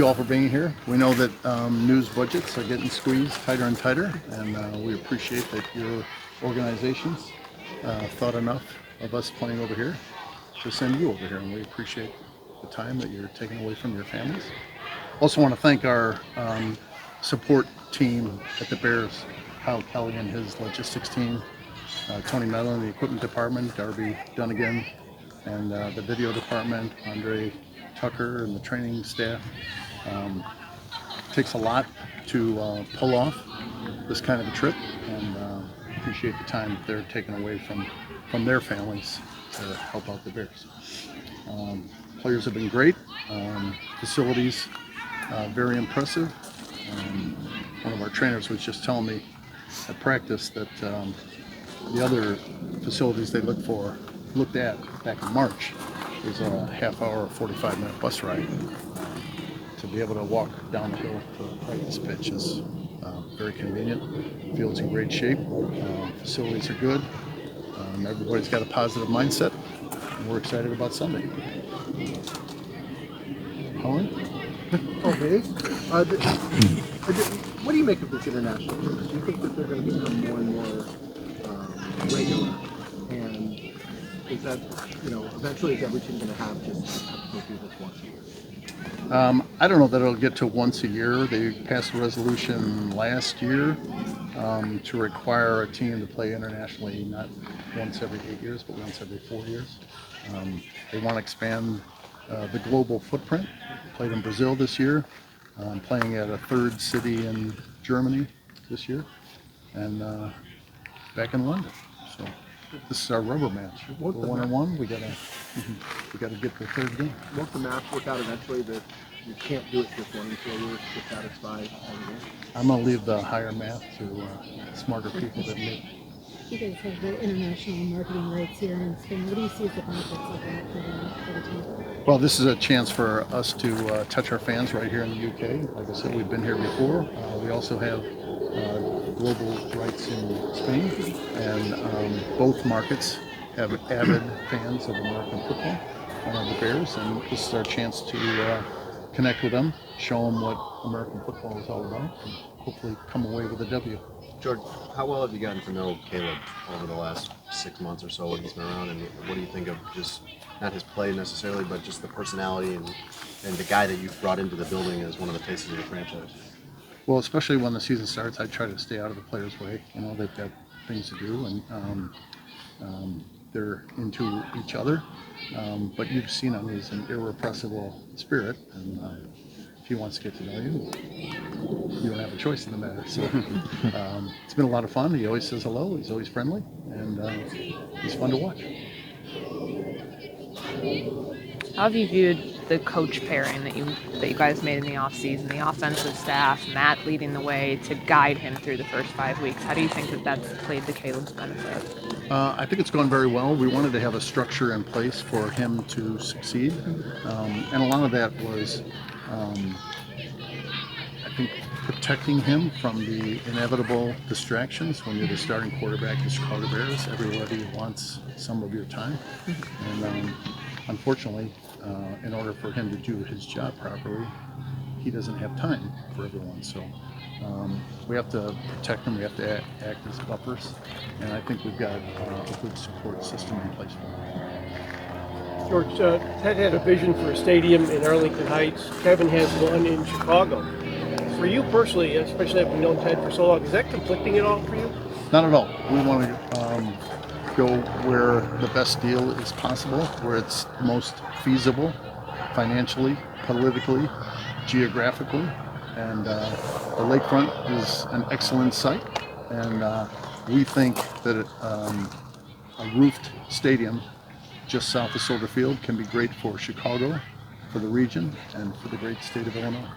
you all for being here. We know that news budgets are getting squeezed tighter and tighter, and we appreciate that your organizations thought enough of us playing over here to send you over here, and we appreciate the time that you're taking away from your families. Also want to thank our support team at the Bears, Kyle Kelly and his logistics team, Tony Mellon in the equipment department, Darby Dunnigan, and the video department, Andre Tucker and the training staff. Takes a lot to pull off this kind of a trip, and appreciate the time that they're taking away from their families to help out the Bears. Players have been great. Facilities very impressive. One of our trainers was just telling me at practice that the other facilities they looked at back in March is a half-hour, 45-minute bus ride. To be able to walk down the hill to the practice pitch is very convenient. Field's in great shape. Facilities are good. Everybody's got a positive mindset, and we're excited about Sunday. Helen? Okay. What do you make of this international tournament? Do you think that they're going to become more and more regular? And is that, eventually is every team going to have to go through this once a year? I don't know that it'll get to once a year. They passed a resolution last year to require a team to play internationally not once every 8 years, but once every 4 years. They want to expand the global footprint. Played in Brazil this year, playing at a third city in Germany this year, and back in London. So this is our rubber match. We're 1-1. We gotta get the third game. Won't the match work out eventually that you can't do it just 1 in 4 years to satisfy all the games? I'm gonna leave the higher math to smarter people than me. You guys have the international marketing rights here in Spain. What do you see as the benefits of that for the team? Well, this is a chance for us to touch our fans right here in the UK. Like I said, we've been here before. We also have global rights in Spain, and both markets have avid fans of American football, the Bears, and this is our chance to connect with them, show them what American football is all about, and hopefully come away with a W. George, how well have you gotten to know Caleb over the last 6 months or so when he's been around, and what do you think of just not his play necessarily, but just the personality and the guy that you've brought into the building as one of the faces of the franchise? Well, especially when the season starts, I try to stay out of the players' way. They've got things to do, and they're into each other. But you've seen him; he's an irrepressible spirit, and if he wants to get to know you, you don't have a choice in the matter. So it's been a lot of fun. He always says hello. He's always friendly, and he's fun to watch. How have you viewed the coach pairing that you guys made in the offseason, the offensive staff, Matt leading the way to guide him through the first 5 weeks? How do you think that that's played to Caleb's benefit? I think it's gone very well. We wanted to have a structure in place for him to succeed, and a lot of that was, I think, protecting him from the inevitable distractions. When you're the starting quarterback of the Chicago Bears, everybody wants some of your time, and unfortunately, in order for him to do his job properly, he doesn't have time for everyone. So we have to protect him. We have to act as buffers, and I think we've got a good support system in place for him. George, Ted had a vision for a stadium in Arlington Heights. Kevin has one in Chicago. For you personally, especially having known Ted for so long, is that conflicting at all for you? Not at all. We want to go where the best deal is possible, where it's most feasible financially, politically, geographically, and the lakefront is an excellent site, and we think that a roofed stadium just south of Soldier Field can be great for Chicago, for the region, and for the great state of Illinois.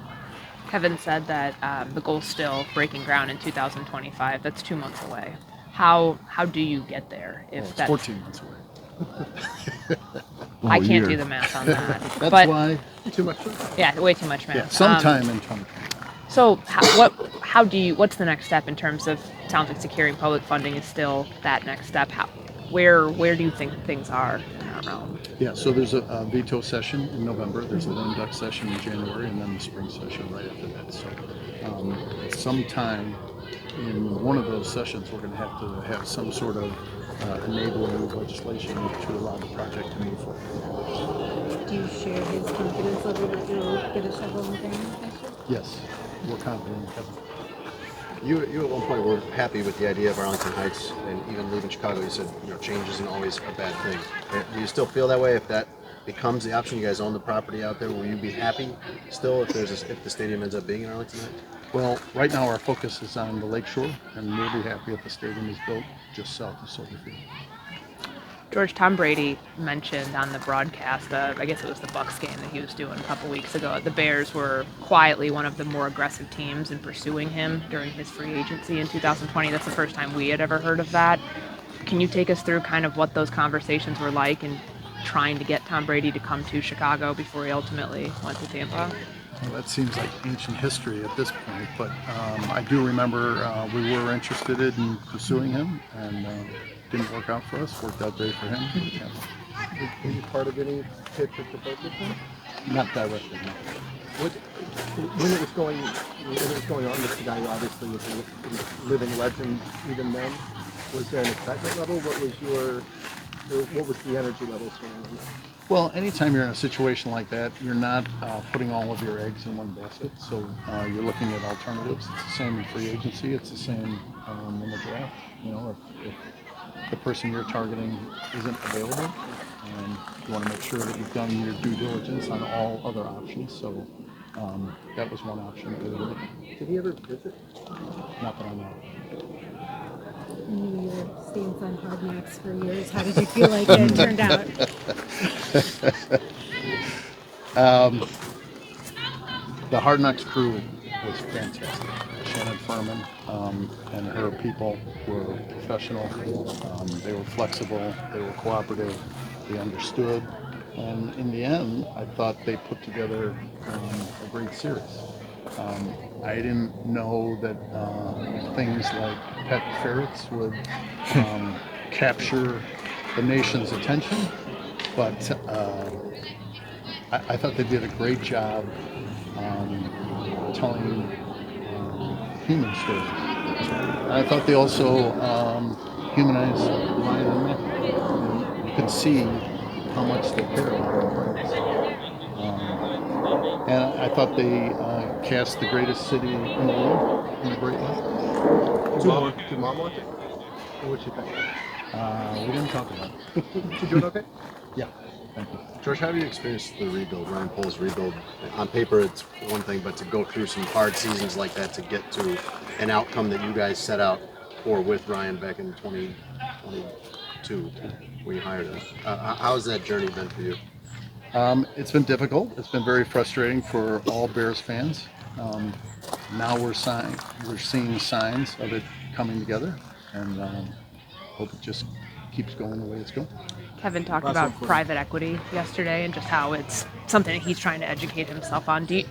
Kevin said that the goal's still breaking ground in 2025. That's 2 months away. How do you get there? It's 14 months away. I can't do the math on that. That's why Too much? Yeah, way too much math. Yeah, sometime in 2020. So what's the next step in terms of, sounds like securing public funding is still that next step. Where do you think things are in that realm? Yeah, so there's a veto session in November, there's a lame duck session in January, and then the spring session right after that. So sometime in one of those sessions, we're going to have some sort of enabling legislation to allow the project to move forward. Do you share his confidence level that you'll get a shovel in the ground next year? Yes, we're confident in Kevin. You at one point were happy with the idea of Arlington Heights, and even leaving Chicago, you said change isn't always a bad thing. Do you still feel that way? If that becomes the option, you guys own the property out there, will you be happy still if the stadium ends up being in Arlington Heights? Well, right now our focus is on the lakeshore, and we'll be happy if the stadium is built just south of Soldier Field. George, Tom Brady mentioned on the broadcast of, I guess it was the Bucs game that he was doing a couple weeks ago, the Bears were quietly one of the more aggressive teams in pursuing him during his free agency in 2020. That's the first time we had ever heard of that. Can you take us through kind of what those conversations were like and trying to get Tom Brady to come to Chicago before he ultimately went to Tampa? Well, that seems like ancient history at this point, but I do remember we were interested in pursuing him, and didn't work out for us. Worked out great for him. Were you part of any pitch at the boat with him? Not directly, no. When it was going on, this guy obviously was a living legend even then. Was there an excitement level? What was the energy level surrounding that? Well, anytime you're in a situation like that, you're not putting all of your eggs in one basket. So you're looking at alternatives. It's the same in free agency. It's the same in the draft. If the person you're targeting isn't available, you want to make sure that you've done your due diligence on all other options. So that was one option that we were looking at. Did he ever visit? Not that I know. I knew you were stance on Hard Knocks for years. How did you feel like it turned out? The Hard Knocks crew was fantastic. Shannon Furman and her people were professional. They were flexible. They were cooperative. They understood. And in the end, I thought they put together a great series. I didn't know that things like pet ferrets would capture the nation's attention, but I thought they did a great job telling human stories. And I thought they also humanized Ryan and Matt. You could see how much they care about their players. And I thought they cast the greatest city in the world in a great light. Did Mom watch it? Or what'd she think? We didn't talk about it. She doing okay? Yeah, thank you. George, how have you experienced the rebuild, Ryan Poles' rebuild? On paper, it's one thing, but to go through some hard seasons like that to get to an outcome that you guys set out for with Ryan back in 2022 when you hired him. How has that journey been for you? It's been difficult. It's been very frustrating for all Bears fans. Now we're seeing signs of it coming together, and hope it just keeps going the way it's going. Kevin talked about private equity yesterday and just how it's something that he's trying to educate himself on. He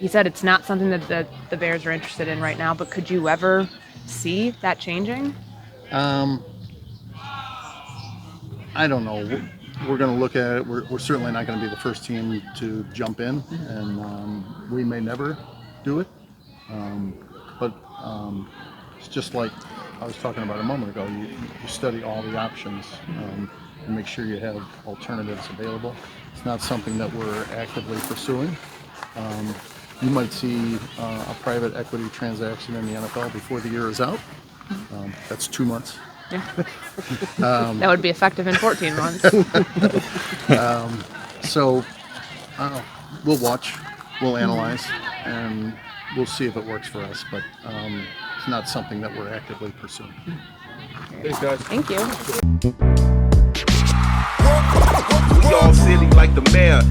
said it's not something that the Bears are interested in right now, but could you ever see that changing? I don't know. We're going to look at it. We're certainly not going to be the first team to jump in, and we may never do it. But it's just like I was talking about a moment ago. You study all the options and make sure you have alternatives available. It's not something that we're actively pursuing. You might see a private equity transaction in the NFL before the year is out. That's 2 months. Yeah. That would be effective in 14 months. So we'll watch, we'll analyze, and we'll see if it works for us. But it's not something that we're actively pursuing. Thanks, guys. Thank you. We all silly like the mayor.